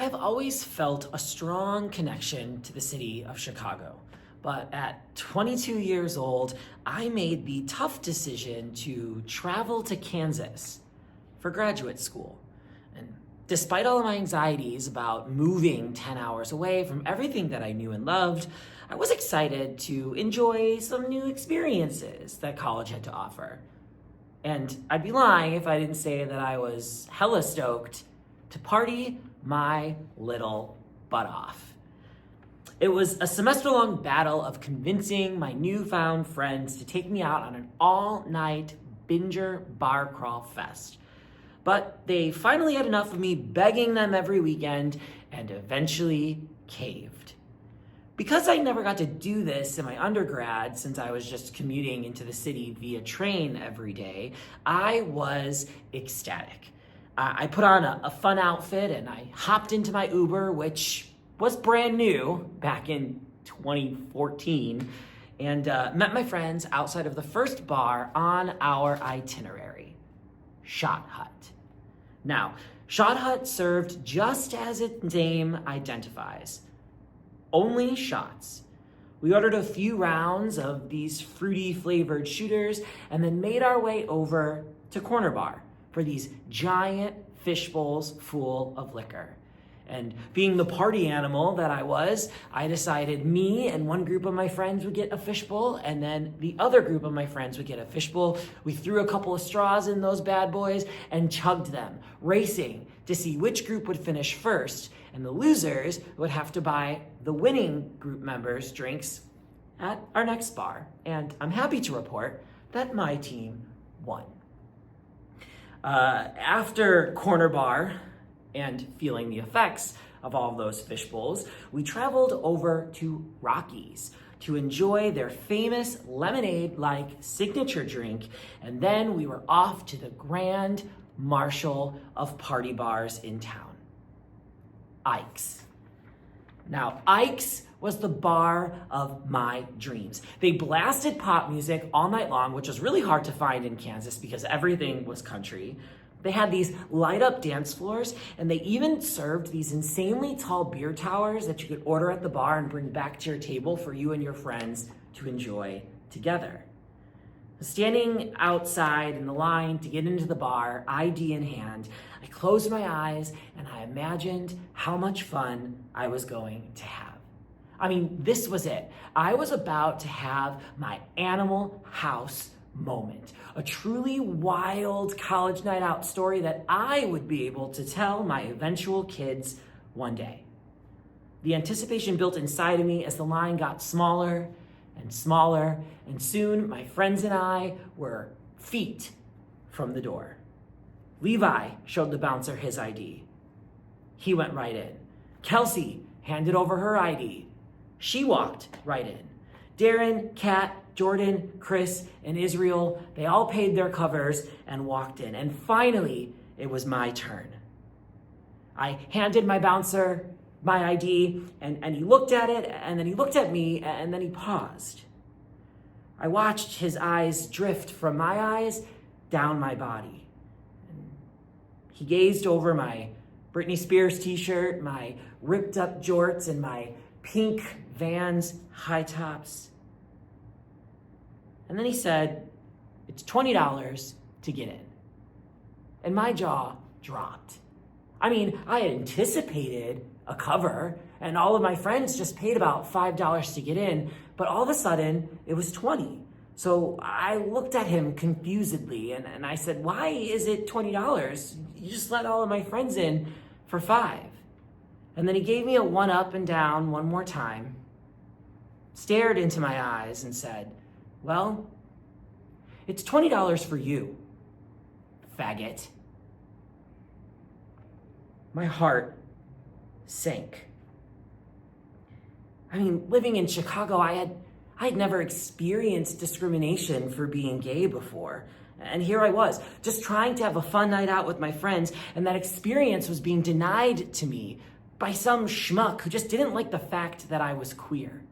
I've always felt a strong connection to the city of Chicago. But at 22 years old, I made the tough decision to travel to Kansas for graduate school. And despite all of my anxieties about moving 10 hours away from everything that I knew and loved, I was excited to enjoy some new experiences that college had to offer. And I'd be lying if I didn't say that I was hella stoked to party my little butt off. It was a semester-long battle of convincing my newfound friends to take me out on an all-night binger bar crawl fest. But they finally had enough of me begging them every weekend and eventually caved. Because I never got to do this in my undergrad, since I was just commuting into the city via train every day, I was ecstatic. I put on a fun outfit and I hopped into my Uber, which was brand new back in 2014, and met my friends outside of the first bar on our itinerary, Shot Hut. Now, Shot Hut served just as its name identifies, only shots. We ordered a few rounds of these fruity flavored shooters and then made our way over to Corner Bar for these giant fish bowls full of liquor. And being the party animal that I was, I decided me and one group of my friends would get a fishbowl, and then the other group of my friends would get a fishbowl. We threw a couple of straws in those bad boys and chugged them, racing to see which group would finish first, and the losers would have to buy the winning group members drinks at our next bar. And I'm happy to report that my team won. After Corner Bar and feeling the effects of all of those fish bowls, we traveled over to Rocky's to enjoy their famous lemonade-like signature drink, and then we were off to the grand marshal of party bars in town, Ike's. Now, Ike's was the bar of my dreams. They blasted pop music all night long, which was really hard to find in Kansas because everything was country. They had these light up dance floors, and they even served these insanely tall beer towers that you could order at the bar and bring back to your table for you and your friends to enjoy together. Standing outside in the line to get into the bar, ID in hand, I closed my eyes and I imagined how much fun I was going to have. I mean, this was it. I was about to have my Animal House moment, a truly wild college night out story that I would be able to tell my eventual kids one day. The anticipation built inside of me as the line got smaller and smaller, and soon my friends and I were feet from the door. Levi showed the bouncer his ID. He went right in. Kelsey handed over her ID. She walked right in. Darren, Kat, Jordan, Chris, and Israel, they all paid their covers and walked in. And finally, it was my turn. I handed my bouncer my ID, and he looked at it, and then he looked at me, and then he paused. I watched his eyes drift from my eyes down my body. And he gazed over my Britney Spears t-shirt, my ripped up jorts, and my pink Vans high tops. And then he said, "It's $20 to get in." And my jaw dropped. I mean, I had anticipated a cover, and all of my friends just paid about $5 to get in, but all of a sudden, it was $20. So I looked at him confusedly, and I said, "Why is it $20? You just let all of my friends in for $5. And then he gave me a one up and down one more time, stared into my eyes, and said, "Well, it's $20 for you, faggot." My heart sank. I mean, living in Chicago, I had never experienced discrimination for being gay before. And here I was, just trying to have a fun night out with my friends, and that experience was being denied to me by some schmuck who just didn't like the fact that I was queer.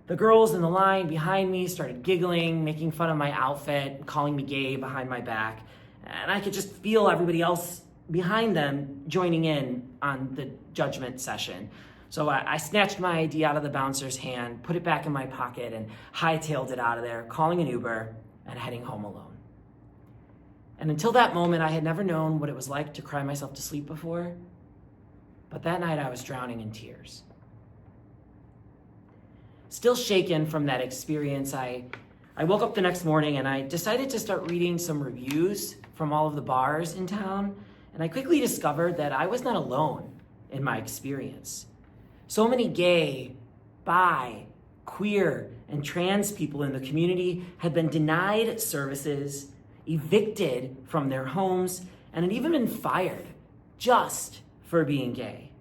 The girls in the line behind me started giggling, making fun of my outfit, calling me gay behind my back, and I could just feel everybody else behind them joining in on the judgment session. So I snatched my ID out of the bouncer's hand, put it back in my pocket, and hightailed it out of there, calling an Uber and heading home alone. And until that moment, I had never known what it was like to cry myself to sleep before. But that night I was drowning in tears. Still shaken from that experience, I woke up the next morning and I decided to start reading some reviews from all of the bars in town. And I quickly discovered that I was not alone in my experience. So many gay, bi, queer, and trans people in the community had been denied services, evicted from their homes, and had even been fired just for being gay.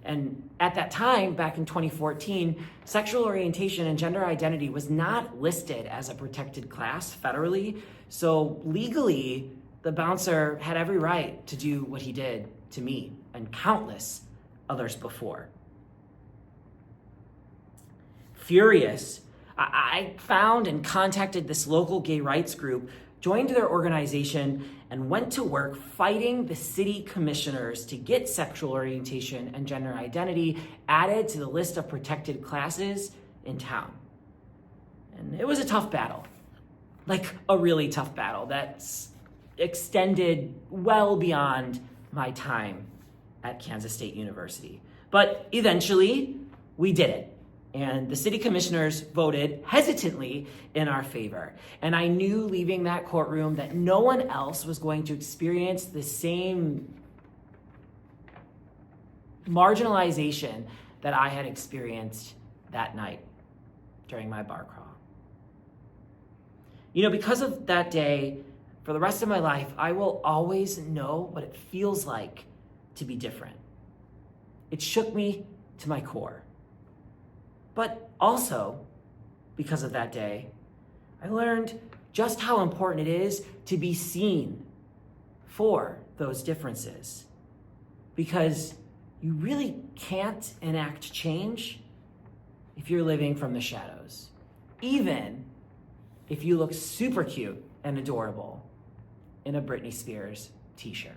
And at that time, back in 2014, sexual orientation and gender identity was not listed as a protected class federally. So legally, the bouncer had every right to do what he did to me and countless others before. Furious, I found and contacted this local gay rights group, joined their organization, and went to work fighting the city commissioners to get sexual orientation and gender identity added to the list of protected classes in town. And it was a tough battle, like a really tough battle that's extended well beyond my time at Kansas State University. But eventually, we did it. And the city commissioners voted hesitantly in our favor. And I knew leaving that courtroom that no one else was going to experience the same marginalization that I had experienced that night during my bar crawl. You know, because of that day, for the rest of my life, I will always know what it feels like to be different. It shook me to my core. But also, because of that day, I learned just how important it is to be seen for those differences. Because you really can't enact change if you're living from the shadows, even if you look super cute and adorable in a Britney Spears t-shirt.